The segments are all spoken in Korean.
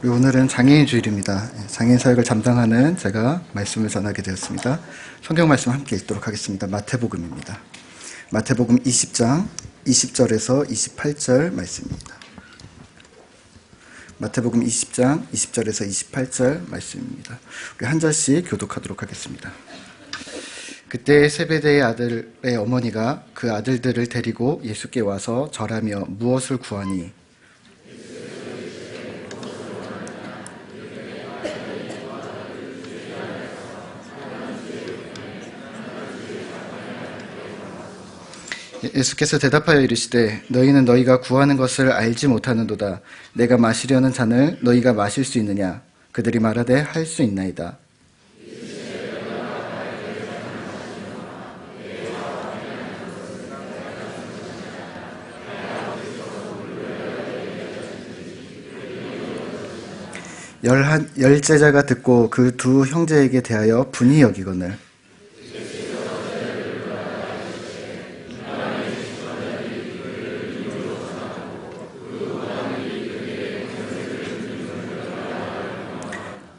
오늘은 장애인 주일입니다. 장애인 사역을 담당하는 제가 말씀을 전하게 되었습니다. 성경 말씀 함께 읽도록 하겠습니다. 마태복음입니다. 마태복음 20장 20절에서 28절 말씀입니다. 마태복음 20장 20절에서 28절 말씀입니다. 우리 한 절씩 교독하도록 하겠습니다. 그때 세베대의 아들의 어머니가 그 아들들을 데리고 예수께 와서 절하며 무엇을 구하니? 예수께서 대답하여 이르시되 너희는 너희가 구하는 것을 알지 못하는도다. 내가 마시려는 잔을 너희가 마실 수 있느냐? 그들이 말하되 할 수 있나이다. 열 제자가 듣고 그 두 형제에게 대하여 분이 여기거늘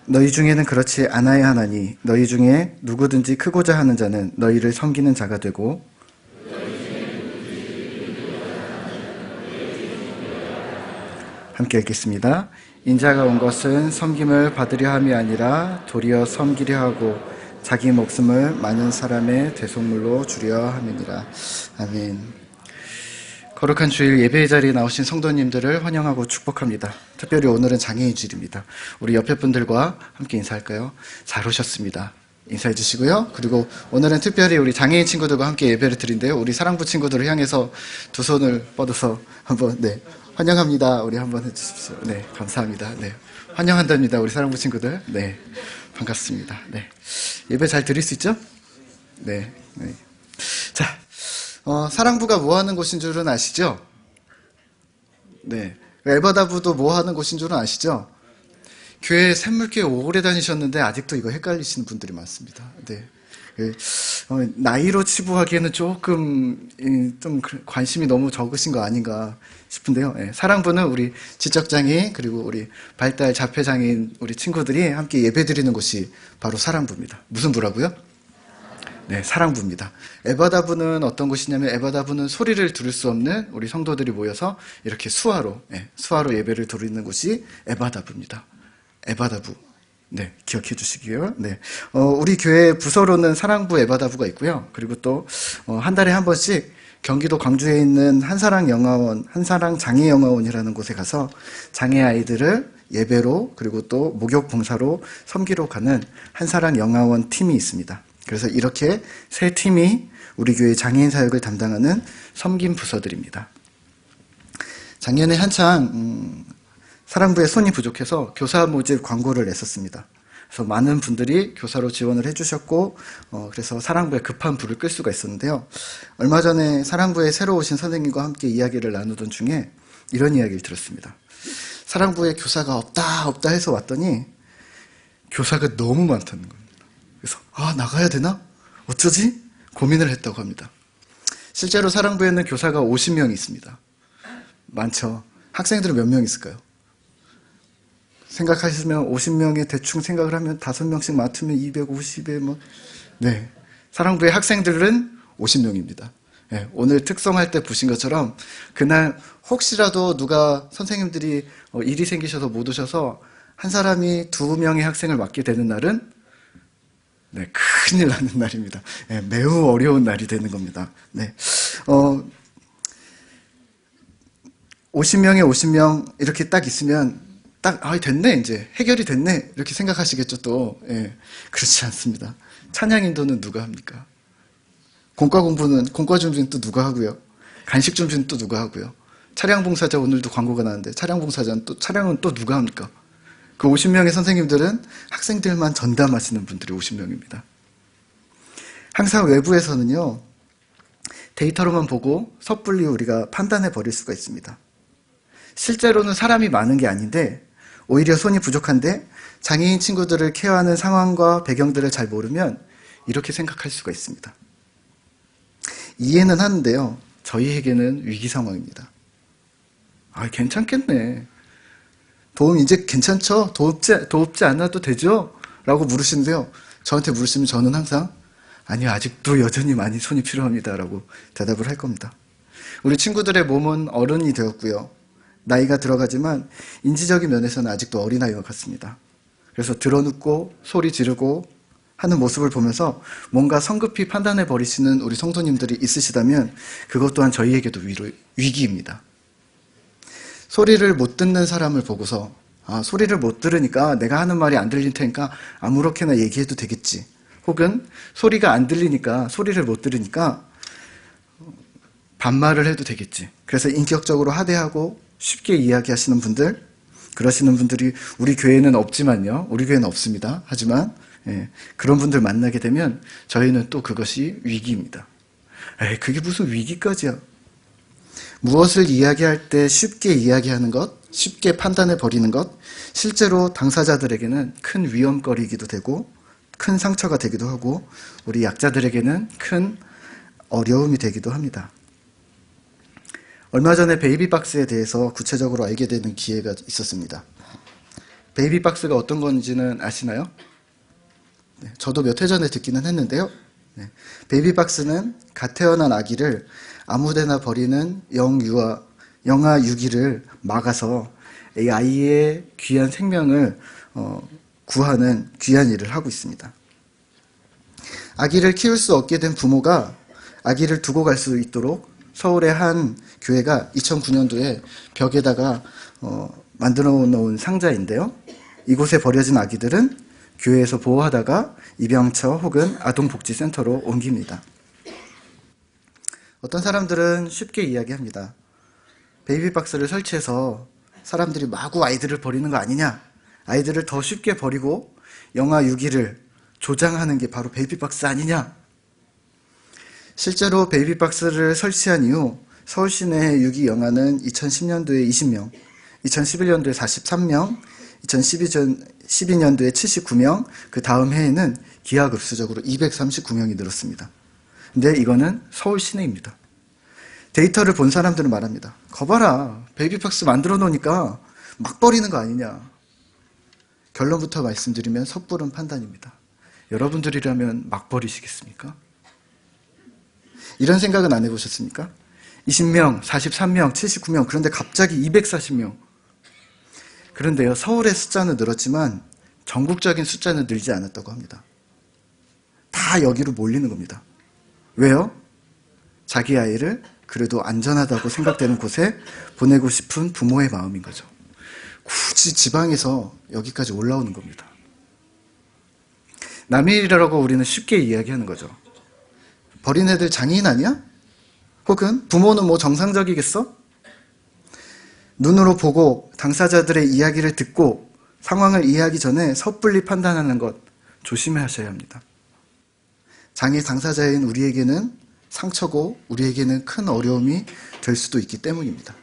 너희 중에는 그렇지 않아야 하나니 너희 중에 누구든지 크고자 하는 자는 너희를 섬기는 자가 되고 함께 읽겠습니다. 인자가 온 것은 섬김을 받으려 함이 아니라 도리어 섬기려 하고 자기 목숨을 많은 사람의 대속물로 주려 함이니라. 아멘. 거룩한 주일 예배의 자리에 나오신 성도님들을 환영하고 축복합니다. 특별히 오늘은 장애인 주일입니다. 우리 옆에 분들과 함께 인사할까요? 잘 오셨습니다. 인사해 주시고요. 그리고 오늘은 특별히 우리 장애인 친구들과 함께 예배를 드린대요. 우리 사랑부 친구들을 향해서 두 손을 뻗어서 한번 환영합니다. 우리 한번 해주십시오. 네, 감사합니다. 네, 환영한답니다. 우리 사랑부 친구들. 네, 반갑습니다. 네, 예배 잘 드릴 수 있죠? 네. 자. 사랑부가 뭐 하는 곳인 줄은 아시죠? 네. 에바다부도 뭐 하는 곳인 줄은 아시죠? 교회 샘물교회 오래 다니셨는데 아직도 이거 헷갈리시는 분들이 많습니다. 네. 나이로 치부하기에는 조금 좀 관심이 너무 적으신 거 아닌가 싶은데요. 네. 사랑부는 우리 지적장애인 그리고 우리 발달 자폐장애인 우리 친구들이 함께 예배드리는 곳이 바로 사랑부입니다. 무슨 부라고요? 네, 사랑부입니다. 에바다부는 어떤 곳이냐면 에바다부는 소리를 들을 수 없는 우리 성도들이 모여서 이렇게 수화로 예배를 드리는 곳이 에바다부입니다. 에바다부. 네, 기억해 주시고요. 네. 우리 교회 부서로는 사랑부 에바다부가 있고요. 그리고 또 한 달에 한 번씩 경기도 광주에 있는 한사랑 장애영화원이라는 곳에 가서 장애 아이들을 예배로 그리고 또 목욕 봉사로 섬기러 가는 한사랑 영화원 팀이 있습니다. 그래서 이렇게 세 팀이 우리 교회 장애인 사역을 담당하는 섬김 부서들입니다. 작년에 한창 사랑부에 손이 부족해서 교사 모집 광고를 냈었습니다. 그래서 많은 분들이 교사로 지원을 해주셨고 그래서 사랑부에 급한 불을 끌 수가 있었는데요. 얼마 전에 사랑부에 새로 오신 선생님과 함께 이야기를 나누던 중에 이런 이야기를 들었습니다. 사랑부에 교사가 없다 해서 왔더니 교사가 너무 많다는 겁니다. 그래서 나가야 되나? 어쩌지? 고민을 했다고 합니다. 실제로 사랑부에는 교사가 50명이 있습니다. 많죠. 학생들은 몇 명 있을까요? 생각하시면 50명에 대충 생각을 하면 5명씩 맡으면 250에 네. 사랑부의 학생들은 50명입니다. 네, 오늘 특성할 때 보신 것처럼 그날 혹시라도 누가 선생님들이 일이 생기셔서 못 오셔서 한 사람이 2명의 학생을 맡게 되는 날은 네, 큰일 나는 날입니다. 네, 매우 어려운 날이 되는 겁니다. 네. 50명에 50명 이렇게 딱 있으면 됐네, 이제 해결이 됐네 이렇게 생각하시겠죠. 또 그렇지 않습니다. 찬양 인도는 누가 합니까? 공과 준비는 또 누가 하고요? 간식 준비는 또 누가 하고요? 차량 봉사자 오늘도 광고가 나왔는데 차량은 또 누가 합니까? 그 50명의 선생님들은 학생들만 전담하시는 분들이 50명입니다. 항상 외부에서는요, 데이터로만 보고 섣불리 우리가 판단해 버릴 수가 있습니다. 실제로는 사람이 많은 게 아닌데 오히려 손이 부족한데 장애인 친구들을 케어하는 상황과 배경들을 잘 모르면 이렇게 생각할 수가 있습니다. 이해는 하는데요, 저희에게는 위기 상황입니다. 괜찮겠네. 도움 이제 괜찮죠? 도움지 않아도 되죠? 라고 물으시는데요. 저한테 물으시면 저는 항상 아니요, 아직도 여전히 많이 손이 필요합니다. 라고 대답을 할 겁니다. 우리 친구들의 몸은 어른이 되었고요. 나이가 들어가지만 인지적인 면에서는 아직도 어린아이와 같습니다. 그래서 드러눕고 소리 지르고 하는 모습을 보면서 뭔가 성급히 판단해 버리시는 우리 성도님들이 있으시다면 그것 또한 저희에게도 위기입니다. 소리를 못 듣는 사람을 보고서 소리를 못 들으니까 내가 하는 말이 안 들릴 테니까 아무렇게나 얘기해도 되겠지. 혹은 소리가 안 들리니까 소리를 못 들으니까 반말을 해도 되겠지. 그래서 인격적으로 하대하고 쉽게 이야기하시는 분들, 그러시는 분들이 우리 교회는 없지만요. 우리 교회는 없습니다. 하지만 그런 분들 만나게 되면 저희는 또 그것이 위기입니다. 그게 무슨 위기까지야. 무엇을 이야기할 때 쉽게 이야기하는 것, 쉽게 판단해 버리는 것, 실제로 당사자들에게는 큰 위험거리이기도 되고 큰 상처가 되기도 하고 우리 약자들에게는 큰 어려움이 되기도 합니다. 얼마 전에 베이비박스에 대해서 구체적으로 알게 되는 기회가 있었습니다. 베이비박스가 어떤 건지는 아시나요? 네, 저도 몇 해 전에 듣기는 했는데요. 베이비박스는 갓 태어난 아기를 아무데나 버리는 영아 유기를 막아서 이 아이의 귀한 생명을 구하는 귀한 일을 하고 있습니다. 아기를 키울 수 없게 된 부모가 아기를 두고 갈 수 있도록 서울의 한 교회가 2009년도에 벽에다가 만들어 놓은 상자인데요. 이곳에 버려진 아기들은 교회에서 보호하다가 입양처 혹은 아동복지센터로 옮깁니다. 어떤 사람들은 쉽게 이야기합니다. 베이비박스를 설치해서 사람들이 마구 아이들을 버리는 거 아니냐? 아이들을 더 쉽게 버리고 영아 유기를 조장하는 게 바로 베이비박스 아니냐? 실제로 베이비박스를 설치한 이후 서울 시내 유기 영아는 2010년도에 20명, 2011년도에 43명, 2012년도에 79명, 그 다음 해에는 기하급수적으로 239명이 늘었습니다. 근데 이거는 서울 시내입니다. 데이터를 본 사람들은 말합니다. 거봐라, 베이비박스 만들어 놓으니까 막 버리는 거 아니냐. 결론부터 말씀드리면 섣부른 판단입니다. 여러분들이라면 막 버리시겠습니까? 이런 생각은 안 해보셨습니까? 20명, 43명, 79명, 그런데 갑자기 240명. 그런데요, 서울의 숫자는 늘었지만 전국적인 숫자는 늘지 않았다고 합니다. 다 여기로 몰리는 겁니다. 왜요? 자기 아이를 그래도 안전하다고 생각되는 곳에 보내고 싶은 부모의 마음인 거죠. 굳이 지방에서 여기까지 올라오는 겁니다. 남의 일이라고 우리는 쉽게 이야기하는 거죠. 버린 애들 장애인 아니야? 혹은 부모는 뭐 정상적이겠어? 눈으로 보고 당사자들의 이야기를 듣고 상황을 이해하기 전에 섣불리 판단하는 것 조심하셔야 합니다. 장애 당사자인 우리에게는 상처고 우리에게는 큰 어려움이 될 수도 있기 때문입니다.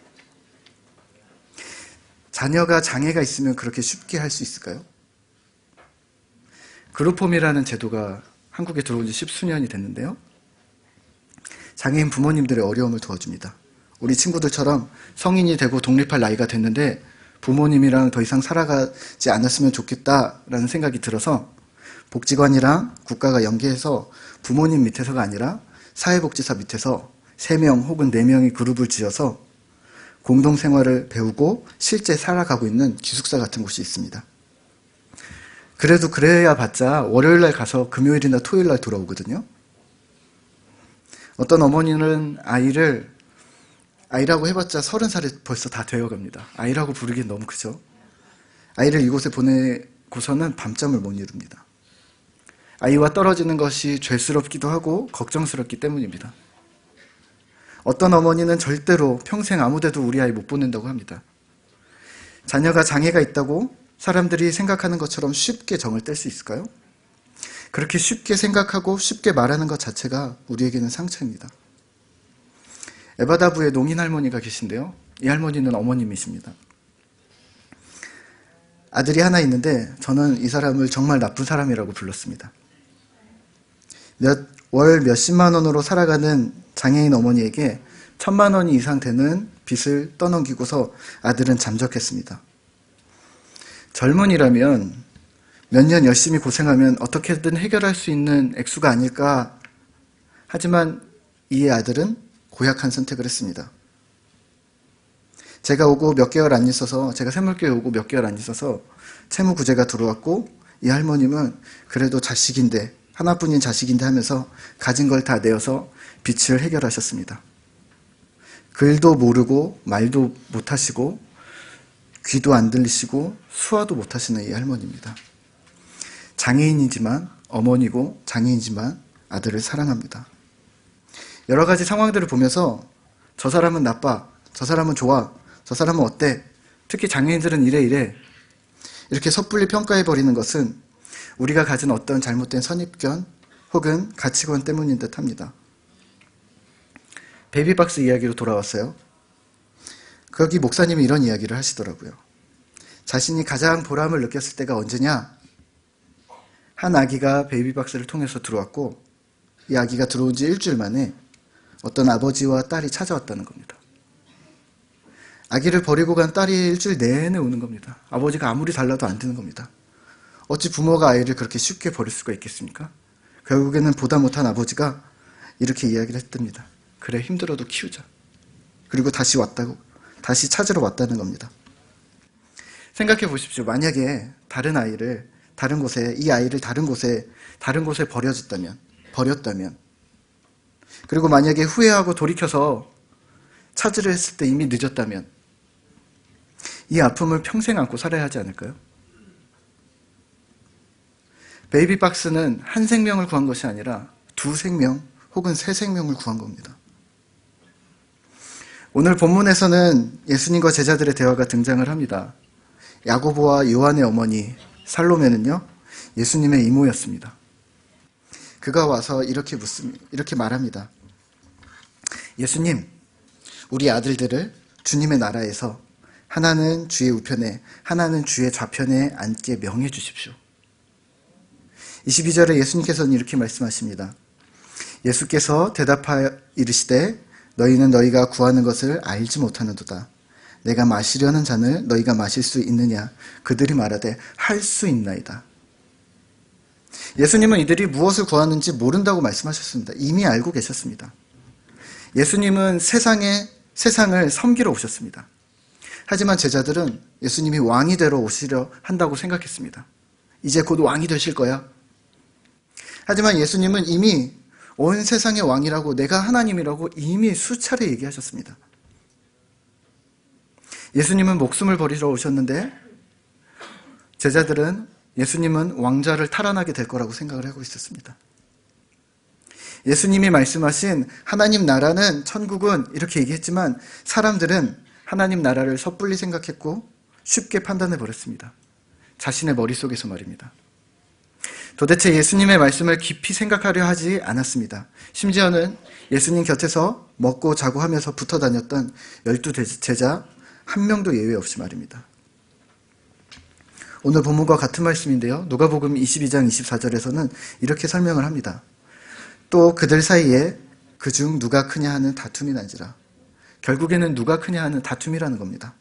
자녀가 장애가 있으면 그렇게 쉽게 할 수 있을까요? 그룹홈이라는 제도가 한국에 들어온 지 10수년이 됐는데요. 장애인 부모님들의 어려움을 도와줍니다. 우리 친구들처럼 성인이 되고 독립할 나이가 됐는데 부모님이랑 더 이상 살아가지 않았으면 좋겠다라는 생각이 들어서 복지관이랑 국가가 연계해서 부모님 밑에서가 아니라 사회복지사 밑에서 3명 혹은 4명의 그룹을 지어서 공동생활을 배우고 실제 살아가고 있는 기숙사 같은 곳이 있습니다. 그래도 그래야 봤자 월요일날 가서 금요일이나 토요일날 돌아오거든요. 어떤 어머니는 아이라고 해봤자 30살이 벌써 다 되어갑니다. 아이라고 부르기엔 너무 크죠. 아이를 이곳에 보내고서는 밤잠을 못 이룹니다. 아이와 떨어지는 것이 죄스럽기도 하고 걱정스럽기 때문입니다. 어떤 어머니는 절대로 평생 아무데도 우리 아이 못 보낸다고 합니다. 자녀가 장애가 있다고 사람들이 생각하는 것처럼 쉽게 정을 뗄 수 있을까요? 그렇게 쉽게 생각하고 쉽게 말하는 것 자체가 우리에게는 상처입니다. 에바다부에 농인 할머니가 계신데요. 이 할머니는 어머님이십니다. 아들이 하나 있는데 저는 이 사람을 정말 나쁜 사람이라고 불렀습니다. 월 몇십만 원으로 살아가는 장애인 어머니에게 1,000만 원 이상 되는 빚을 떠넘기고서 아들은 잠적했습니다. 젊은이라면 몇 년 열심히 고생하면 어떻게든 해결할 수 있는 액수가 아닐까. 하지만 이 아들은 고약한 선택을 했습니다. 제가 샘물교회 오고 몇 개월 안 있어서 채무구제가 들어왔고, 이 할머님은 그래도 자식인데, 하나뿐인 자식인데 하면서 가진 걸 다 내어서 빚을 해결하셨습니다. 글도 모르고 말도 못하시고 귀도 안 들리시고 수화도 못하시는 이 할머니입니다. 장애인이지만 어머니고 장애인이지만 아들을 사랑합니다. 여러 가지 상황들을 보면서 저 사람은 나빠, 저 사람은 좋아, 저 사람은 어때, 특히 장애인들은 이래 이렇게 섣불리 평가해버리는 것은 우리가 가진 어떤 잘못된 선입견 혹은 가치관 때문인 듯 합니다. 베이비박스 이야기로 돌아왔어요. 거기 목사님이 이런 이야기를 하시더라고요. 자신이 가장 보람을 느꼈을 때가 언제냐? 한 아기가 베이비박스를 통해서 들어왔고, 이 아기가 들어온 지 일주일 만에 어떤 아버지와 딸이 찾아왔다는 겁니다. 아기를 버리고 간 딸이 일주일 내내 우는 겁니다. 아버지가 아무리 달라도 안 되는 겁니다. 어찌 부모가 아이를 그렇게 쉽게 버릴 수가 있겠습니까? 결국에는 보다 못한 아버지가 이렇게 이야기를 했답니다. 그래, 힘들어도 키우자. 그리고 다시 찾으러 왔다는 겁니다. 생각해 보십시오. 만약에 다른 아이를 다른 곳에 버렸다면, 그리고 만약에 후회하고 돌이켜서 찾으려 했을 때 이미 늦었다면, 이 아픔을 평생 안고 살아야 하지 않을까요? 베이비박스는 한 생명을 구한 것이 아니라 두 생명 혹은 세 생명을 구한 겁니다. 오늘 본문에서는 예수님과 제자들의 대화가 등장을 합니다. 야고보와 요한의 어머니 살로메는요, 예수님의 이모였습니다. 그가 와서 이렇게 말합니다. 예수님, 우리 아들들을 주님의 나라에서 하나는 주의 우편에, 하나는 주의 좌편에 앉게 명해 주십시오. 22절에 예수님께서는 이렇게 말씀하십니다. 예수께서 대답하여 이르시되 너희는 너희가 구하는 것을 알지 못하는도다. 내가 마시려는 잔을 너희가 마실 수 있느냐? 그들이 말하되 할 수 있나이다. 예수님은 이들이 무엇을 구하는지 모른다고 말씀하셨습니다. 이미 알고 계셨습니다. 예수님은 세상을 섬기러 오셨습니다. 하지만 제자들은 예수님이 왕이 되러 오시려 한다고 생각했습니다. 이제 곧 왕이 되실 거야. 하지만 예수님은 이미 온 세상의 왕이라고, 내가 하나님이라고 이미 수차례 얘기하셨습니다. 예수님은 목숨을 버리러 오셨는데 제자들은 예수님은 왕좌를 탈환하게 될 거라고 생각을 하고 있었습니다. 예수님이 말씀하신 하나님 나라는, 천국은 이렇게 얘기했지만 사람들은 하나님 나라를 섣불리 생각했고 쉽게 판단해 버렸습니다. 자신의 머릿속에서 말입니다. 도대체 예수님의 말씀을 깊이 생각하려 하지 않았습니다. 심지어는 예수님 곁에서 먹고 자고 하면서 붙어 다녔던 12 제자 한 명도 예외 없이 말입니다. 오늘 본문과 같은 말씀인데요. 누가복음 22장 24절에서는 이렇게 설명을 합니다. 또 그들 사이에 그중 누가 크냐 하는 다툼이 난지라. 결국에는 누가 크냐 하는 다툼이라는 겁니다.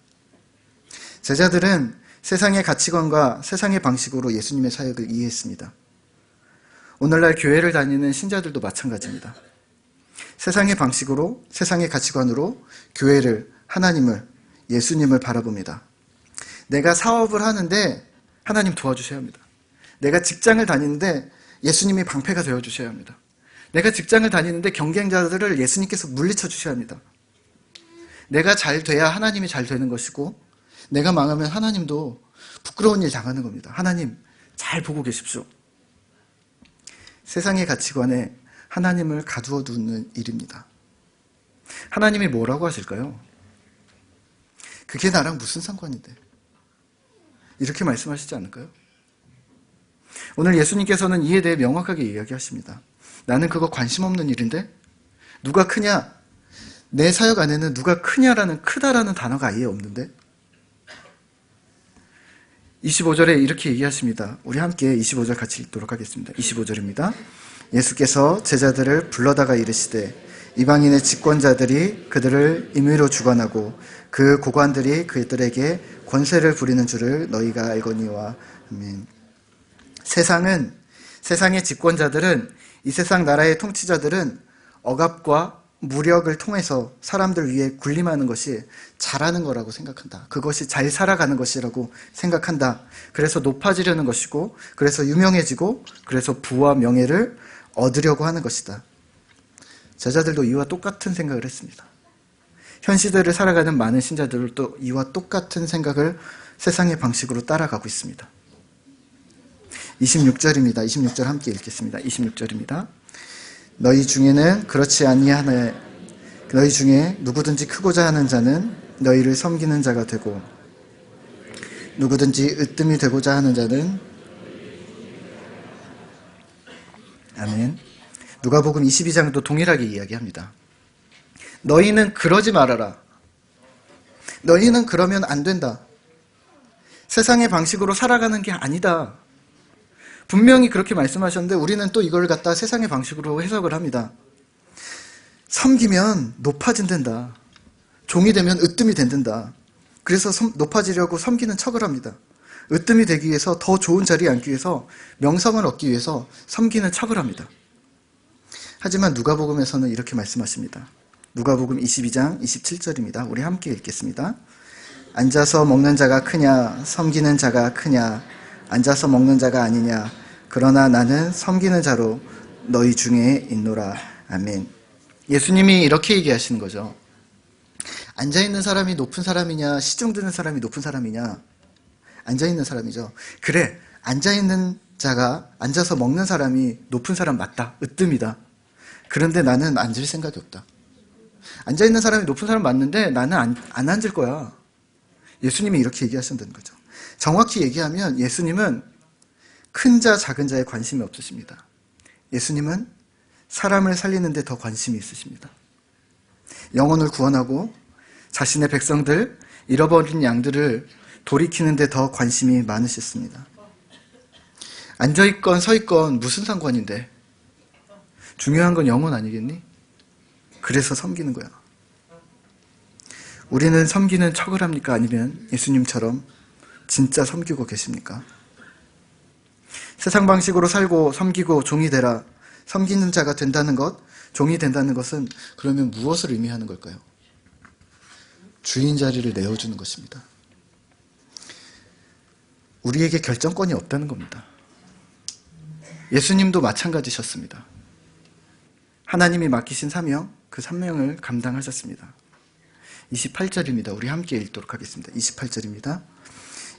제자들은 세상의 가치관과 세상의 방식으로 예수님의 사역을 이해했습니다. 오늘날 교회를 다니는 신자들도 마찬가지입니다. 세상의 방식으로, 세상의 가치관으로 교회를, 하나님을, 예수님을 바라봅니다. 내가 사업을 하는데 하나님 도와주셔야 합니다. 내가 직장을 다니는데 예수님이 방패가 되어주셔야 합니다. 내가 직장을 다니는데 경쟁자들을 예수님께서 물리쳐 주셔야 합니다. 내가 잘 돼야 하나님이 잘 되는 것이고, 내가 망하면 하나님도 부끄러운 일 당하는 겁니다. 하나님 잘 보고 계십시오. 세상의 가치관에 하나님을 가두어 두는 일입니다. 하나님이 뭐라고 하실까요? 그게 나랑 무슨 상관인데? 이렇게 말씀하시지 않을까요? 오늘 예수님께서는 이에 대해 명확하게 이야기하십니다. 나는 그거 관심 없는 일인데 누가 크냐? 내 사역 안에는 누가 크냐라는, 크다라는 단어가 아예 없는데? 25절에 이렇게 얘기하십니다. 우리 함께 25절 같이 읽도록 하겠습니다. 25절입니다. 예수께서 제자들을 불러다가 이르시되 이방인의 집권자들이 그들을 임의로 주관하고 그 고관들이 그들에게 권세를 부리는 줄을 너희가 알거니와. 아멘. 세상의 집권자들은, 이 세상 나라의 통치자들은 억압과 무력을 통해서 사람들 위에 군림하는 것이 잘하는 거라고 생각한다. 그것이 잘 살아가는 것이라고 생각한다. 그래서 높아지려는 것이고, 그래서 유명해지고, 그래서 부와 명예를 얻으려고 하는 것이다. 제자들도 이와 똑같은 생각을 했습니다. 현 시대를 살아가는 많은 신자들도 이와 똑같은 생각을 세상의 방식으로 따라가고 있습니다. 26절입니다. 26절 함께 읽겠습니다. 26절입니다. 너희 중에는 그렇지 아니하네. 너희 중에 누구든지 크고자 하는 자는 너희를 섬기는 자가 되고, 누구든지 으뜸이 되고자 하는 자는, 아멘. 누가복음 22장도 동일하게 이야기합니다. 너희는 그러지 말아라. 너희는 그러면 안 된다. 세상의 방식으로 살아가는 게 아니다. 분명히 그렇게 말씀하셨는데 우리는 또 이걸 갖다 세상의 방식으로 해석을 합니다. 섬기면 높아진단다. 종이 되면 으뜸이 된단다. 그래서 높아지려고 섬기는 척을 합니다. 으뜸이 되기 위해서, 더 좋은 자리에 앉기 위해서, 명성을 얻기 위해서 섬기는 척을 합니다. 하지만 누가복음에서는 이렇게 말씀하십니다. 누가복음 22장 27절입니다. 우리 함께 읽겠습니다. 앉아서 먹는 자가 크냐, 섬기는 자가 크냐, 앉아서 먹는 자가 아니냐, 그러나 나는 섬기는 자로 너희 중에 있노라. 아멘. 예수님이 이렇게 얘기하시는 거죠. 앉아있는 사람이 높은 사람이냐, 시중 드는 사람이 높은 사람이냐. 앉아있는 사람이죠. 그래, 앉아있는 자가, 앉아서 먹는 사람이 높은 사람 맞다. 으뜸이다. 그런데 나는 앉을 생각이 없다. 앉아있는 사람이 높은 사람 맞는데 나는 안 앉을 거야. 예수님이 이렇게 얘기하신다는 거죠. 정확히 얘기하면 예수님은 큰 자, 작은 자에 관심이 없으십니다. 예수님은 사람을 살리는 데 더 관심이 있으십니다. 영혼을 구원하고 자신의 백성들, 잃어버린 양들을 돌이키는 데 더 관심이 많으셨습니다. 앉아있건 서있건 무슨 상관인데? 중요한 건 영혼 아니겠니? 그래서 섬기는 거야. 우리는 섬기는 척을 합니까? 아니면 예수님처럼 진짜 섬기고 계십니까? 세상 방식으로 살고 섬기고 종이 되라. 섬기는 자가 된다는 것, 종이 된다는 것은 그러면 무엇을 의미하는 걸까요? 주인 자리를 내어주는 것입니다. 우리에게 결정권이 없다는 겁니다. 예수님도 마찬가지셨습니다. 하나님이 맡기신 사명, 그 사명을 감당하셨습니다. 28절입니다. 우리 함께 읽도록 하겠습니다. 28절입니다.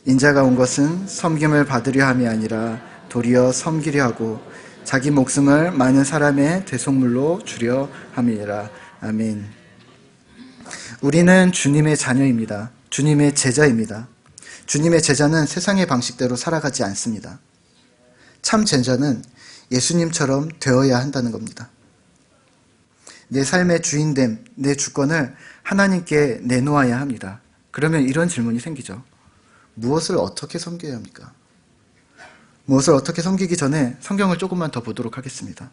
인자가 온 것은 섬김을 받으려 함이 아니라 도리어 섬기려 하고 자기 목숨을 많은 사람의 대속물로 주려 함이니라. 아멘. 우리는 주님의 자녀입니다. 주님의 제자입니다. 주님의 제자는 세상의 방식대로 살아가지 않습니다. 참 제자는 예수님처럼 되어야 한다는 겁니다. 내 삶의 주인됨, 내 주권을 하나님께 내놓아야 합니다. 그러면 이런 질문이 생기죠. 무엇을 어떻게 섬겨야 합니까? 무엇을 어떻게 섬기기 전에 성경을 조금만 더 보도록 하겠습니다.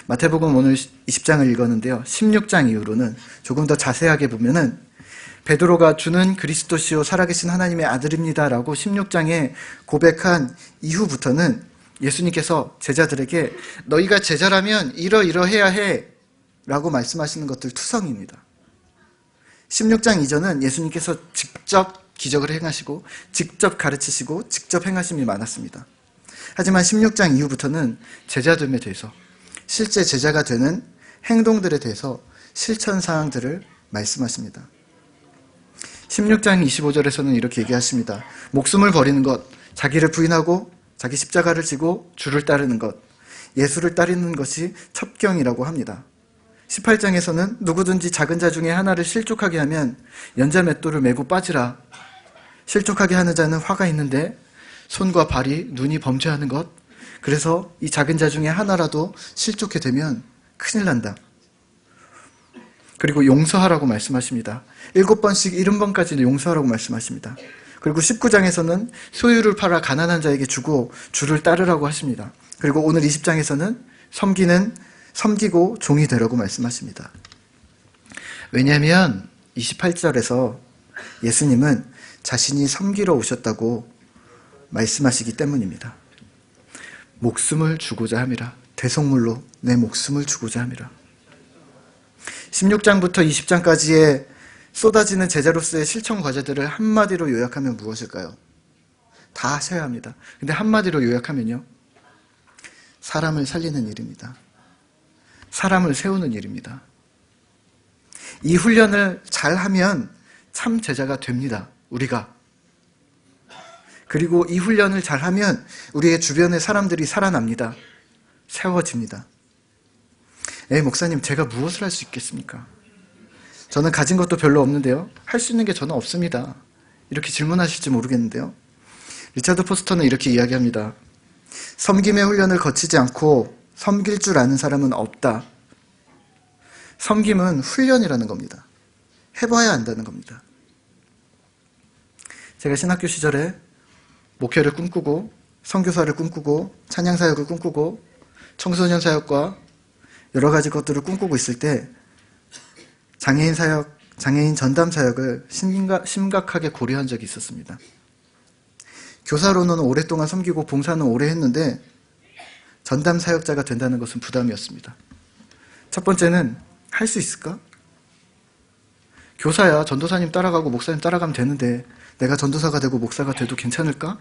마태복음 오늘 20장을 읽었는데요. 16장 이후로는 조금 더 자세하게 보면은 베드로가 주는 그리스도시요 살아계신 하나님의 아들입니다 라고 16장에 고백한 이후부터는 예수님께서 제자들에게 너희가 제자라면 이러이러해야 해 라고 말씀하시는 것들 투성입니다. 16장 이전은 예수님께서 직접 기적을 행하시고 직접 가르치시고 직접 행하심이 많았습니다. 하지만 16장 이후부터는 제자됨에 대해서, 실제 제자가 되는 행동들에 대해서 실천 사항들을 말씀하십니다. 16장 25절에서는 이렇게 얘기하십니다. 목숨을 버리는 것, 자기를 부인하고 자기 십자가를 지고 주를 따르는 것, 예수를 따르는 것이 첩경이라고 합니다. 18장에서는 누구든지 작은 자 중에 하나를 실족하게 하면 연자 맷돌을 메고 빠지라. 실족하게 하는 자는 화가 있는데 손과 발이, 눈이 범죄하는 것, 그래서 이 작은 자 중에 하나라도 실족해 되면 큰일 난다. 그리고 용서하라고 말씀하십니다. 7번씩 70번까지 용서하라고 말씀하십니다. 그리고 19장에서는 소유를 팔아 가난한 자에게 주고 주를 따르라고 하십니다. 그리고 오늘 20장에서는 섬기고 종이 되라고 말씀하십니다. 왜냐하면 28절에서 예수님은 자신이 섬기러 오셨다고 말씀하시기 때문입니다. 목숨을 주고자 함이라. 대속물로 내 목숨을 주고자 함이라. 16장부터 20장까지의 쏟아지는 제자로서의 실천 과제들을 한마디로 요약하면 무엇일까요? 다 하셔야 합니다. 근데 한마디로 요약하면요, 사람을 살리는 일입니다. 사람을 세우는 일입니다. 이 훈련을 잘하면 참 제자가 됩니다. 우리가. 그리고 이 훈련을 잘하면 우리의 주변의 사람들이 살아납니다. 세워집니다. 목사님, 제가 무엇을 할 수 있겠습니까? 저는 가진 것도 별로 없는데요. 할 수 있는 게 저는 없습니다. 이렇게 질문하실지 모르겠는데요. 리차드 포스터는 이렇게 이야기합니다. 섬김의 훈련을 거치지 않고 섬길 줄 아는 사람은 없다. 섬김은 훈련이라는 겁니다. 해봐야 안다는 겁니다. 제가 신학교 시절에 목회를 꿈꾸고 선교사를 꿈꾸고 찬양사역을 꿈꾸고 청소년 사역과 여러 가지 것들을 꿈꾸고 있을 때 장애인 사역, 장애인 전담 사역을 심각하게 고려한 적이 있었습니다. 교사로는 오랫동안 섬기고 봉사는 오래 했는데 전담 사역자가 된다는 것은 부담이었습니다. 첫 번째는 할 수 있을까? 교사야 전도사님 따라가고 목사님 따라가면 되는데 내가 전도사가 되고 목사가 돼도 괜찮을까?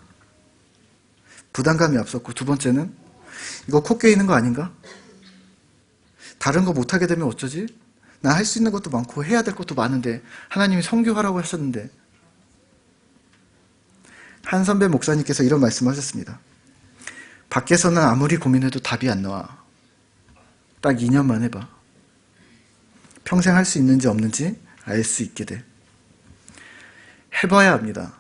부담감이 앞섰고, 두 번째는 이거 코 깨이는 거 아닌가? 다른 거 못하게 되면 어쩌지? 나 할 수 있는 것도 많고 해야 될 것도 많은데 하나님이 선교하라고 하셨는데. 한 선배 목사님께서 이런 말씀을 하셨습니다. 밖에서는 아무리 고민해도 답이 안 나와. 딱 2년만 해봐. 평생 할 수 있는지 없는지 알 수 있게 돼. 해봐야 합니다.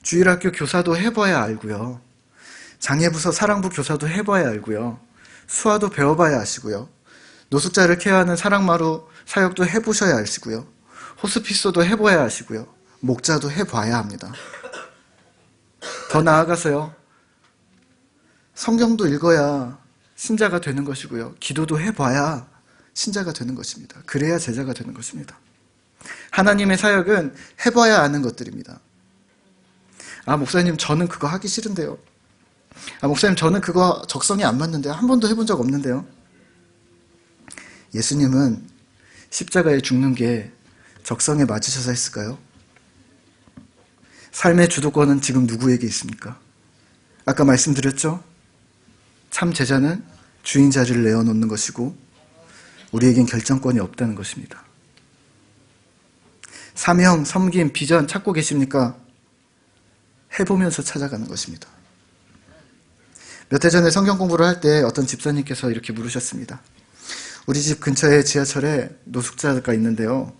주일학교 교사도 해봐야 알고요. 장애부서 사랑부 교사도 해봐야 알고요. 수화도 배워봐야 아시고요. 노숙자를 케어하는 사랑마루 사역도 해보셔야 아시고요. 호스피스도 해봐야 아시고요. 목자도 해봐야 합니다. 더 나아가서요, 성경도 읽어야 신자가 되는 것이고요. 기도도 해봐야 신자가 되는 것입니다. 그래야 제자가 되는 것입니다. 하나님의 사역은 해봐야 아는 것들입니다. 목사님, 저는 그거 하기 싫은데요. 목사님, 저는 그거 적성이 안 맞는데요. 한 번도 해본 적 없는데요. 예수님은 십자가에 죽는 게 적성에 맞으셔서 했을까요? 삶의 주도권은 지금 누구에게 있습니까? 아까 말씀드렸죠? 참 제자는 주인 자리를 내어놓는 것이고 우리에겐 결정권이 없다는 것입니다. 사명, 섬김, 비전 찾고 계십니까? 해보면서 찾아가는 것입니다. 몇 해 전에 성경 공부를 할 때 어떤 집사님께서 이렇게 물으셨습니다. 우리 집 근처에 지하철에 노숙자가 있는데요.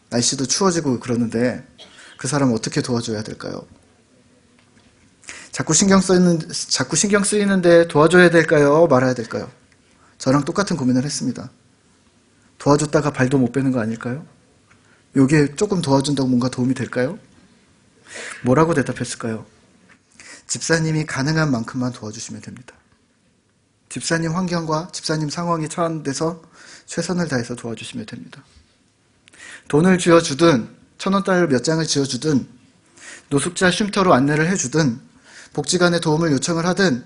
날씨도 추워지고 그러는데 그 사람 어떻게 도와줘야 될까요? 자꾸 신경 쓰이는데 도와줘야 될까요? 말아야 될까요? 저랑 똑같은 고민을 했습니다. 도와줬다가 발도 못 빼는 거 아닐까요? 요게 조금 도와준다고 뭔가 도움이 될까요? 뭐라고 대답했을까요? 집사님이 가능한 만큼만 도와주시면 됩니다. 집사님 환경과 집사님 상황이 처한 데서 최선을 다해서 도와주시면 됩니다. 돈을 쥐어주든 1,000원짜리 몇 장을 쥐어주든 노숙자 쉼터로 안내를 해주든 복지관에 도움을 요청을 하든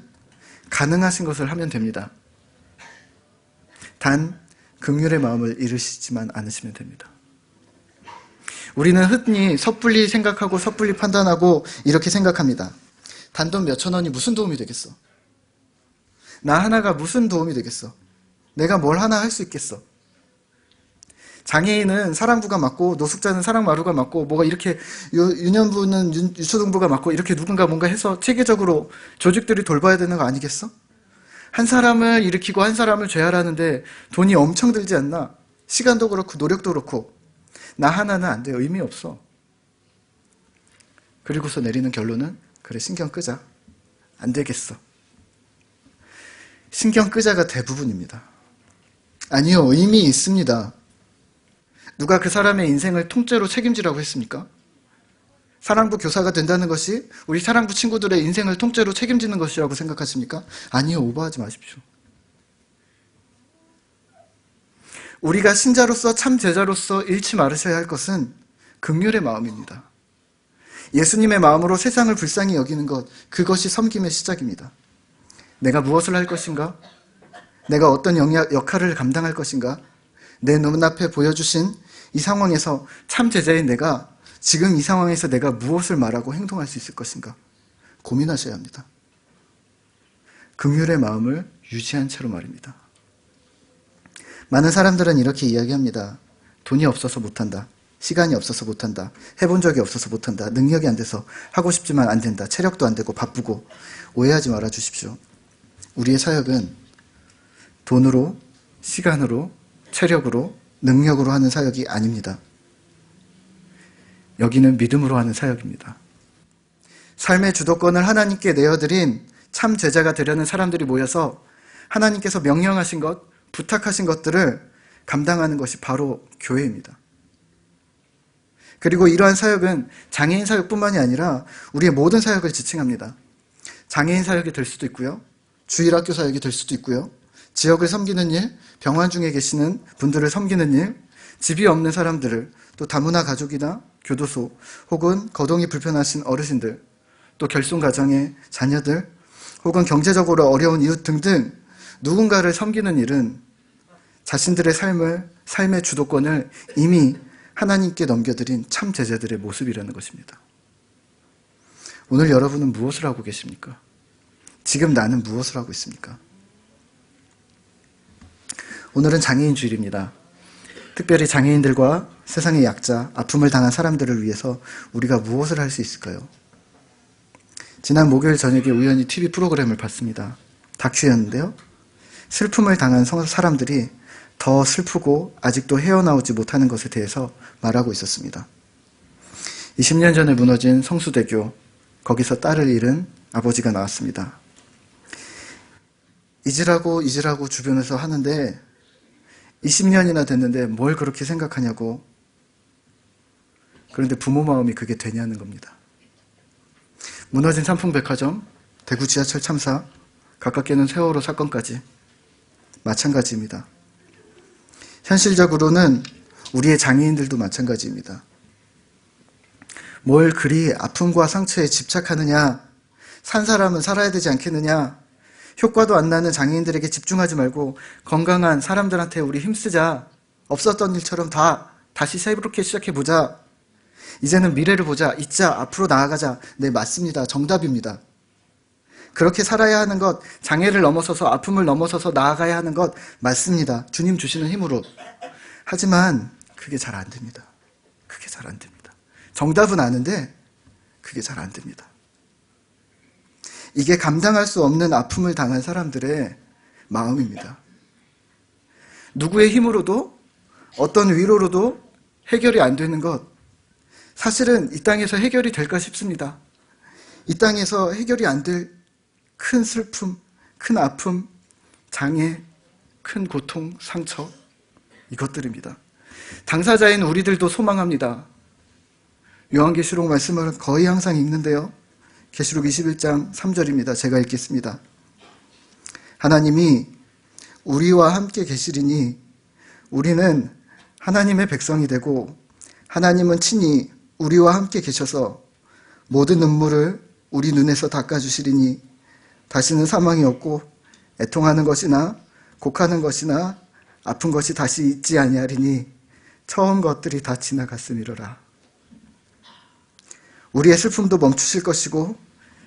가능하신 것을 하면 됩니다. 단 긍휼의 마음을 잃으시지만 않으시면 됩니다. 우리는 흔히 섣불리 생각하고 섣불리 판단하고 이렇게 생각합니다. 단돈 몇천 원이 무슨 도움이 되겠어? 나 하나가 무슨 도움이 되겠어? 내가 뭘 하나 할 수 있겠어? 장애인은 사랑부가 맞고 노숙자는 사랑마루가 맞고 뭐가 이렇게 유년부는 유초등부가 맞고 이렇게 누군가 뭔가 해서 체계적으로 조직들이 돌봐야 되는 거 아니겠어? 한 사람을 일으키고 한 사람을 죄하라는데 돈이 엄청 들지 않나? 시간도 그렇고 노력도 그렇고 나 하나는 안 돼요. 의미 없어. 그리고서 내리는 결론은 그래, 신경 끄자. 안 되겠어. 신경 끄자가 대부분입니다. 아니요, 의미 있습니다. 누가 그 사람의 인생을 통째로 책임지라고 했습니까? 사랑부 교사가 된다는 것이 우리 사랑부 친구들의 인생을 통째로 책임지는 것이라고 생각하십니까? 아니요, 오버하지 마십시오. 우리가 신자로서 참 제자로서 잃지 말으셔야 할 것은 긍휼의 마음입니다. 예수님의 마음으로 세상을 불쌍히 여기는 것, 그것이 섬김의 시작입니다. 내가 무엇을 할 것인가? 내가 어떤 역할을 감당할 것인가? 내 눈앞에 보여주신 이 상황에서 참 제자인 내가 지금 이 상황에서 내가 무엇을 말하고 행동할 수 있을 것인가? 고민하셔야 합니다. 긍휼의 마음을 유지한 채로 말입니다. 많은 사람들은 이렇게 이야기합니다. 돈이 없어서 못한다. 시간이 없어서 못한다. 해본 적이 없어서 못한다. 능력이 안 돼서 하고 싶지만 안 된다. 체력도 안 되고 바쁘고. 오해하지 말아 주십시오. 우리의 사역은 돈으로, 시간으로, 체력으로, 능력으로 하는 사역이 아닙니다. 여기는 믿음으로 하는 사역입니다. 삶의 주도권을 하나님께 내어드린 참 제자가 되려는 사람들이 모여서 하나님께서 명령하신 것, 부탁하신 것들을 감당하는 것이 바로 교회입니다. 그리고 이러한 사역은 장애인 사역뿐만이 아니라 우리의 모든 사역을 지칭합니다. 장애인 사역이 될 수도 있고요. 주일학교 사역이 될 수도 있고요. 지역을 섬기는 일, 병환 중에 계시는 분들을 섬기는 일, 집이 없는 사람들을, 또 다문화 가족이나 교도소, 혹은 거동이 불편하신 어르신들, 또 결손 가정의 자녀들, 혹은 경제적으로 어려운 이웃 등등 누군가를 섬기는 일은 자신들의 삶의 주도권을 이미 하나님께 넘겨드린 참 제자들의 모습이라는 것입니다. 오늘 여러분은 무엇을 하고 계십니까? 지금 나는 무엇을 하고 있습니까? 오늘은 장애인 주일입니다. 특별히 장애인들과 세상의 약자, 아픔을 당한 사람들을 위해서 우리가 무엇을 할 수 있을까요? 지난 목요일 저녁에 우연히 TV 프로그램을 봤습니다. 다큐였는데요. 슬픔을 당한 사람들이 더 슬프고 아직도 헤어나오지 못하는 것에 대해서 말하고 있었습니다. 20년 전에 무너진 성수대교, 거기서 딸을 잃은 아버지가 나왔습니다. 잊으라고 주변에서 하는데 20년이나 됐는데 뭘 그렇게 생각하냐고. 그런데 부모 마음이 그게 되냐는 겁니다. 무너진 삼풍백화점, 대구 지하철 참사, 가깝게는 세월호 사건까지 마찬가지입니다. 현실적으로는 우리의 장애인들도 마찬가지입니다. 뭘 그리 아픔과 상처에 집착하느냐, 산 사람은 살아야 되지 않겠느냐, 효과도 안 나는 장애인들에게 집중하지 말고 건강한 사람들한테 우리 힘쓰자, 없었던 일처럼 다시 새롭게 시작해보자, 이제는 미래를 보자, 잊자, 앞으로 나아가자. 네, 맞습니다. 정답입니다. 그렇게 살아야 하는 것, 장애를 넘어서서 아픔을 넘어서서 나아가야 하는 것 맞습니다. 주님 주시는 힘으로. 하지만 그게 잘 안 됩니다. 그게 잘 안 됩니다. 정답은 아는데 그게 잘 안 됩니다. 이게 감당할 수 없는 아픔을 당한 사람들의 마음입니다. 누구의 힘으로도 어떤 위로로도 해결이 안 되는 것, 사실은 이 땅에서 해결이 될까 싶습니다. 이 땅에서 해결이 안 될 큰 슬픔, 큰 아픔, 장애, 큰 고통, 상처, 이것들입니다. 당사자인 우리들도 소망합니다. 요한계시록 말씀을 거의 항상 읽는데요. 계시록 21장 3절입니다. 제가 읽겠습니다. 하나님이 우리와 함께 계시리니 우리는 하나님의 백성이 되고 하나님은 친히 우리와 함께 계셔서 모든 눈물을 우리 눈에서 닦아주시리니 다시는 사망이 없고 애통하는 것이나 곡하는 것이나 아픈 것이 다시 있지 아니하리니 처음 것들이 다 지나갔음이로라. 우리의 슬픔도 멈추실 것이고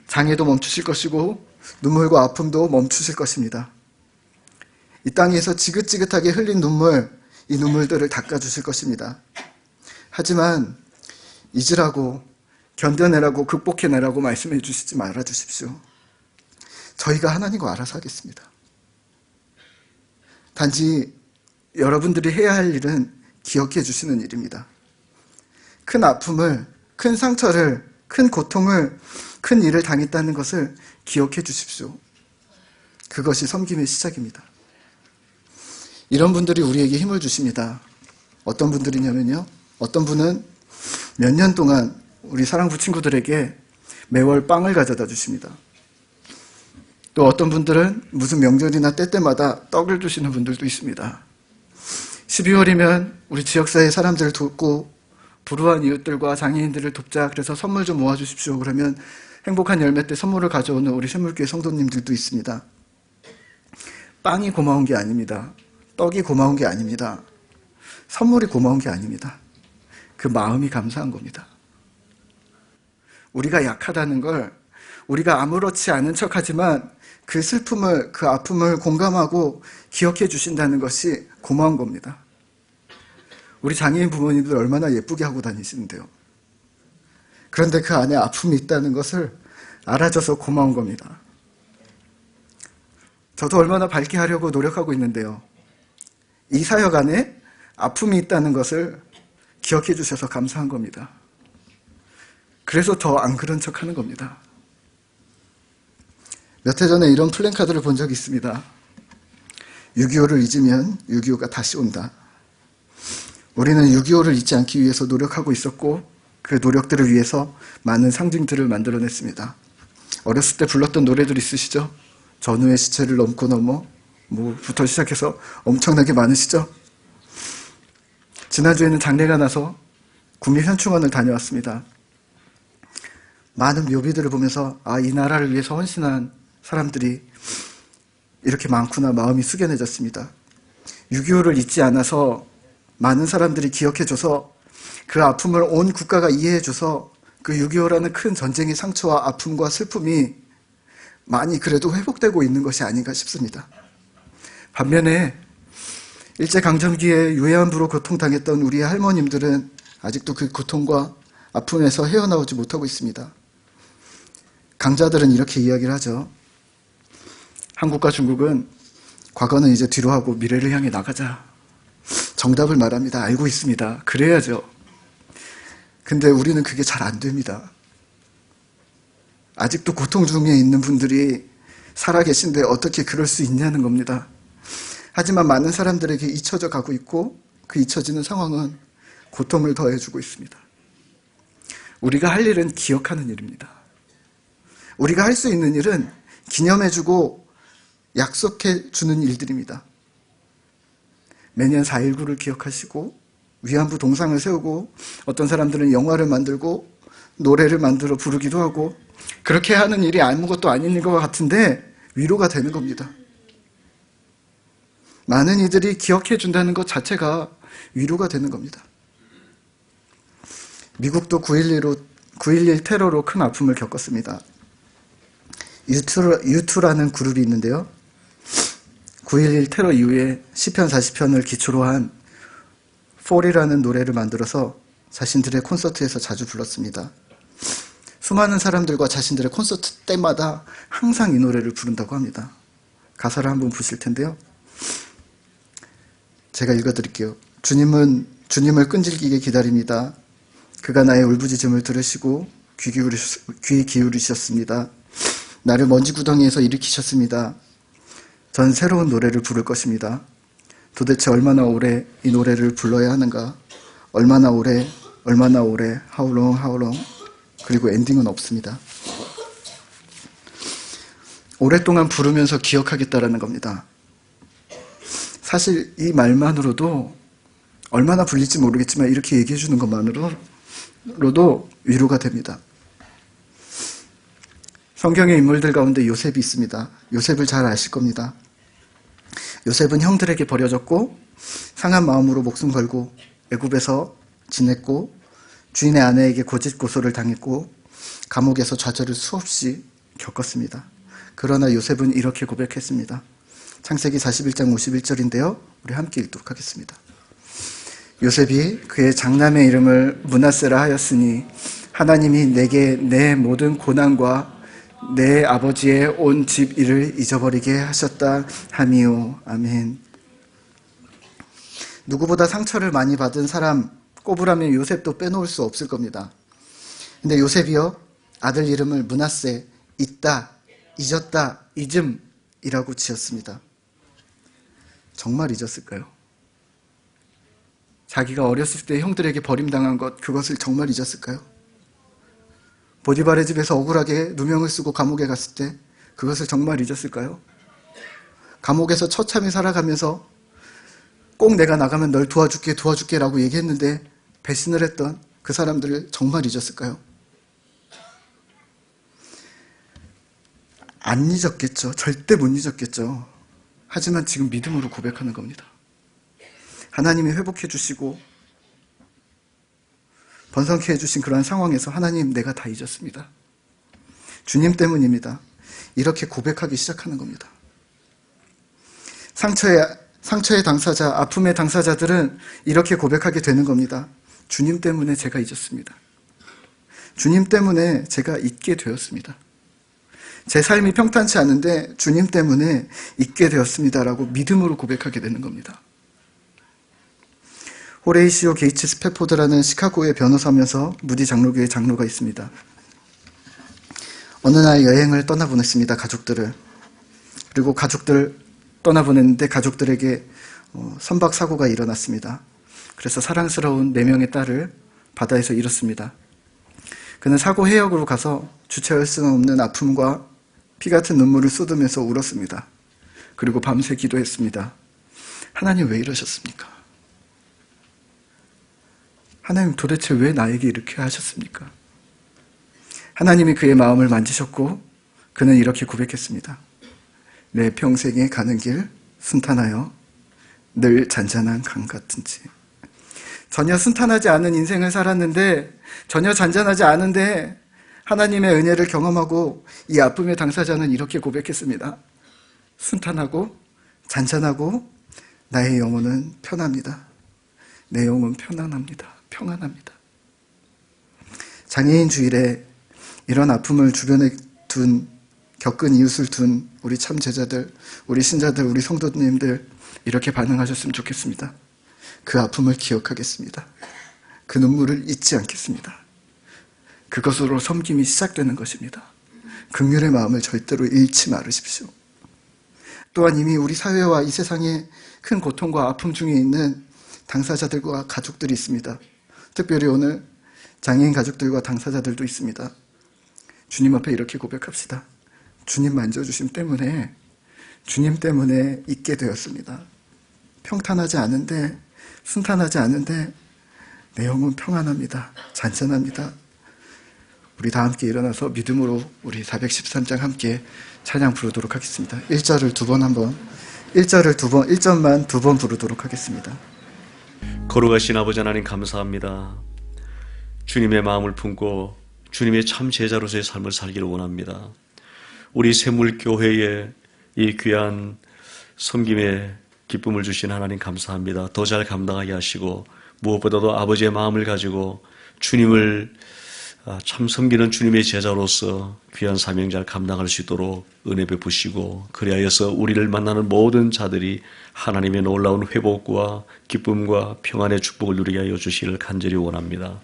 장애도 멈추실 것이고 눈물과 아픔도 멈추실 것입니다. 이 땅에서 지긋지긋하게 흘린 눈물, 이 눈물들을 닦아주실 것입니다. 하지만 잊으라고, 견뎌내라고, 극복해내라고 말씀해 주시지 말아 주십시오. 저희가 하나님과 알아서 하겠습니다. 단지 여러분들이 해야 할 일은 기억해 주시는 일입니다. 큰 아픔을, 큰 상처를, 큰 고통을, 큰 일을 당했다는 것을 기억해 주십시오. 그것이 섬김의 시작입니다. 이런 분들이 우리에게 힘을 주십니다. 어떤 분들이냐면요. 어떤 분은 몇 년 동안 우리 사랑부 친구들에게 매월 빵을 가져다 주십니다. 또 어떤 분들은 무슨 명절이나 때 때마다 떡을 주시는 분들도 있습니다. 12월이면 우리 지역사회 사람들을 돕고 불우한 이웃들과 장애인들을 돕자. 그래서 선물 좀 모아주십시오. 그러면 행복한 열매 때 선물을 가져오는 우리 샘물교회 성도님들도 있습니다. 빵이 고마운 게 아닙니다. 떡이 고마운 게 아닙니다. 선물이 고마운 게 아닙니다. 그 마음이 감사한 겁니다. 우리가 약하다는 걸 우리가 아무렇지 않은 척하지만 그 슬픔을, 그 아픔을 공감하고 기억해 주신다는 것이 고마운 겁니다. 우리 장애인 부모님들 얼마나 예쁘게 하고 다니시는데요. 그런데 그 안에 아픔이 있다는 것을 알아줘서 고마운 겁니다. 저도 얼마나 밝게 하려고 노력하고 있는데요. 이 사역 안에 아픔이 있다는 것을 기억해 주셔서 감사한 겁니다. 그래서 더 안 그런 척 하는 겁니다. 몇 해 전에 이런 플랜카드를 본 적이 있습니다. 6.25를 잊으면 6.25가 다시 온다. 우리는 6.25를 잊지 않기 위해서 노력하고 있었고 그 노력들을 위해서 많은 상징들을 만들어냈습니다. 어렸을 때 불렀던 노래들 있으시죠? 전우의 시체를 넘고 넘어 부터 시작해서 엄청나게 많으시죠? 지난주에는 장례가 나서 국립현충원을 다녀왔습니다. 많은 묘비들을 보면서 이 나라를 위해서 헌신한 사람들이 이렇게 많구나 마음이 숙연해졌습니다. 6.25를 잊지 않아서 많은 사람들이 기억해줘서 그 아픔을 온 국가가 이해해줘서 그 6.25라는 큰 전쟁의 상처와 아픔과 슬픔이 많이 그래도 회복되고 있는 것이 아닌가 싶습니다. 반면에 일제강점기에 유해함부로 고통당했던 우리 할머님들은 아직도 그 고통과 아픔에서 헤어나오지 못하고 있습니다. 강자들은 이렇게 이야기를 하죠. 한국과 중국은 과거는 이제 뒤로 하고 미래를 향해 나가자. 정답을 말합니다. 알고 있습니다. 그래야죠. 근데 우리는 그게 잘 안 됩니다. 아직도 고통 중에 있는 분들이 살아계신데 어떻게 그럴 수 있냐는 겁니다. 하지만 많은 사람들에게 잊혀져 가고 있고 그 잊혀지는 상황은 고통을 더해주고 있습니다. 우리가 할 일은 기억하는 일입니다. 우리가 할 수 있는 일은 기념해주고 약속해주는 일들입니다. 매년 4.19를 기억하시고 위안부 동상을 세우고 어떤 사람들은 영화를 만들고 노래를 만들어 부르기도 하고 그렇게 하는 일이 아무것도 아닌 것 같은데 위로가 되는 겁니다. 많은 이들이 기억해 준다는 것 자체가 위로가 되는 겁니다. 미국도 9.11 테러로 큰 아픔을 겪었습니다. 유투라는 그룹이 있는데요. 9.11 테러 이후에 시편 40편을 기초로 한 Fall이라는 노래를 만들어서 자신들의 콘서트에서 자주 불렀습니다. 수많은 사람들과 자신들의 콘서트 때마다 항상 이 노래를 부른다고 합니다. 가사를 한번 보실 텐데요. 제가 읽어드릴게요. 주님을 끈질기게 기다립니다. 그가 나의 울부짖음을 들으시고 귀 기울이셨습니다. 나를 먼지 구덩이에서 일으키셨습니다. 전 새로운 노래를 부를 것입니다. 도대체 얼마나 오래 이 노래를 불러야 하는가? 얼마나 오래, how long, 그리고 엔딩은 없습니다. 오랫동안 부르면서 기억하겠다라는 겁니다. 사실 이 말만으로도 얼마나 불릴지 모르겠지만 이렇게 얘기해 주는 것만으로도 위로가 됩니다. 성경의 인물들 가운데 요셉이 있습니다. 요셉을 잘 아실 겁니다. 요셉은 형들에게 버려졌고 상한 마음으로 목숨 걸고 애굽에서 지냈고 주인의 아내에게 고집고소를 당했고 감옥에서 좌절을 수없이 겪었습니다. 그러나 요셉은 이렇게 고백했습니다. 창세기 41장 51절인데요. 우리 함께 읽도록 하겠습니다. 요셉이 그의 장남의 이름을 므낫세라 하였으니 하나님이 내게 내 모든 고난과 내 아버지의 온 집 일을 잊어버리게 하셨다 하미요. 아멘. 누구보다 상처를 많이 받은 사람 꼽으라면 요셉도 빼놓을 수 없을 겁니다. 근데 요셉이요, 아들 이름을 므낫세, 잊다, 잊었다, 잊음이라고 지었습니다. 정말 잊었을까요? 자기가 어렸을 때 형들에게 버림당한 것, 그것을 정말 잊었을까요? 보디발의 집에서 억울하게 누명을 쓰고 감옥에 갔을 때 그것을 정말 잊었을까요? 감옥에서 처참히 살아가면서 꼭 내가 나가면 널 도와줄게 라고 얘기했는데 배신을 했던 그 사람들을 정말 잊었을까요? 안 잊었겠죠. 절대 못 잊었겠죠. 하지만 지금 믿음으로 고백하는 겁니다. 하나님이 회복해 주시고 번성케 해주신 그러한 상황에서 하나님, 내가 다 잊었습니다. 주님 때문입니다. 이렇게 고백하기 시작하는 겁니다. 상처의 당사자, 아픔의 당사자들은 이렇게 고백하게 되는 겁니다. 주님 때문에 제가 잊었습니다. 주님 때문에 제가 잊게 되었습니다. 제 삶이 평탄치 않은데 주님 때문에 잊게 되었습니다라고 믿음으로 고백하게 되는 겁니다. 호레이시오 게이츠 스패포드라는 시카고의 변호사면서 무디 장로교의 장로가 있습니다. 어느 날 여행을 떠나보냈습니다. 가족들을. 그리고 가족들 떠나보냈는데 가족들에게 선박 사고가 일어났습니다. 그래서 사랑스러운 4명의 딸을 바다에서 잃었습니다. 그는 사고 해역으로 가서 주체할 수 없는 아픔과 피 같은 눈물을 쏟으면서 울었습니다. 그리고 밤새 기도했습니다. 하나님, 왜 이러셨습니까? 하나님, 도대체 왜 나에게 이렇게 하셨습니까? 하나님이 그의 마음을 만지셨고 그는 이렇게 고백했습니다. 내 평생에 가는 길 순탄하여 늘 잔잔한 강 같은지. 전혀 순탄하지 않은 인생을 살았는데, 전혀 잔잔하지 않은데 하나님의 은혜를 경험하고 이 아픔의 당사자는 이렇게 고백했습니다. 순탄하고 잔잔하고 나의 영혼은 편합니다. 내 영혼 편안합니다. 평안합니다. 장애인 주일에 이런 아픔을 주변에 겪은 이웃을 둔 우리 참 제자들, 우리 신자들, 우리 성도님들 이렇게 반응하셨으면 좋겠습니다. 그 아픔을 기억하겠습니다. 그 눈물을 잊지 않겠습니다. 그것으로 섬김이 시작되는 것입니다. 긍휼의 마음을 절대로 잃지 말으십시오. 또한 이미 우리 사회와 이 세상에 큰 고통과 아픔 중에 있는 당사자들과 가족들이 있습니다. 특별히 오늘 장애인 가족들과 당사자들도 있습니다. 주님 앞에 이렇게 고백합시다. 주님 만져주심 때문에, 주님 때문에 잊게 되었습니다. 평탄하지 않은데, 순탄하지 않은데 내 영혼 평안합니다. 잔잔합니다. 우리 다 함께 일어나서 믿음으로 우리 413장 함께 찬양 부르도록 하겠습니다. 1절을 1절만 2번 부르도록 하겠습니다. 거룩하신 아버지 하나님, 감사합니다. 주님의 마음을 품고 주님의 참 제자로서의 삶을 살기를 원합니다. 우리 샘물교회에 이 귀한 섬김의 기쁨을 주신 하나님 감사합니다. 더 잘 감당하게 하시고 무엇보다도 아버지의 마음을 가지고 주님을 참 섬기는 주님의 제자로서 귀한 사명 잘 감당할 수 있도록 은혜 베푸시고, 그리하여서 우리를 만나는 모든 자들이 하나님의 놀라운 회복과 기쁨과 평안의 축복을 누리게 하여 주시기를 간절히 원합니다.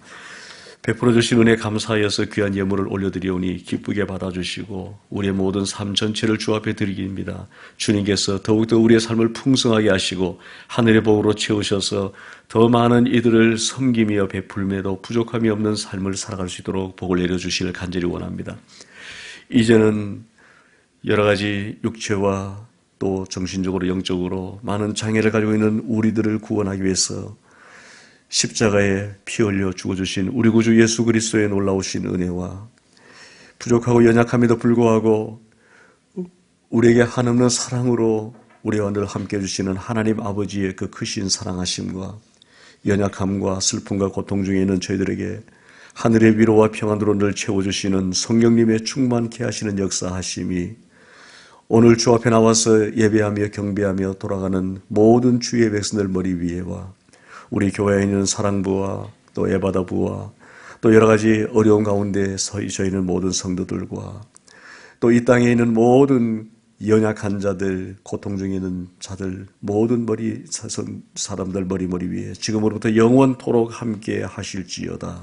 베풀어 주신 은혜 감사하여서 귀한 예물을 올려드리오니 기쁘게 받아주시고 우리의 모든 삶 전체를 주 앞에 드리기입니다. 주님께서 더욱더 우리의 삶을 풍성하게 하시고 하늘의 복으로 채우셔서 더 많은 이들을 섬기며 베풀매도 부족함이 없는 삶을 살아갈 수 있도록 복을 내려주시기를 간절히 원합니다. 이제는 여러 가지 육체와 또 정신적으로 영적으로 많은 장애를 가지고 있는 우리들을 구원하기 위해서 십자가에 피 흘려 죽어주신 우리 구주 예수 그리스도의 놀라우신 은혜와 부족하고 연약함에도 불구하고 우리에게 한없는 사랑으로 우리와 늘 함께 해주시는 하나님 아버지의 그 크신 사랑하심과 연약함과 슬픔과 고통 중에 있는 저희들에게 하늘의 위로와 평안으로 늘 채워주시는 성령님의 충만케 하시는 역사하심이 오늘 주 앞에 나와서 예배하며 경배하며 돌아가는 모든 주의 백성들 머리 위에와 우리 교회에 있는 사랑부와 또 예바다부와 또 여러 가지 어려운 가운데 서 있는 모든 성도들과 또 이 땅에 있는 모든 연약한 자들, 고통 중에 있는 자들, 모든 사람들 머리 위에 지금으로부터 영원토록 함께 하실지어다.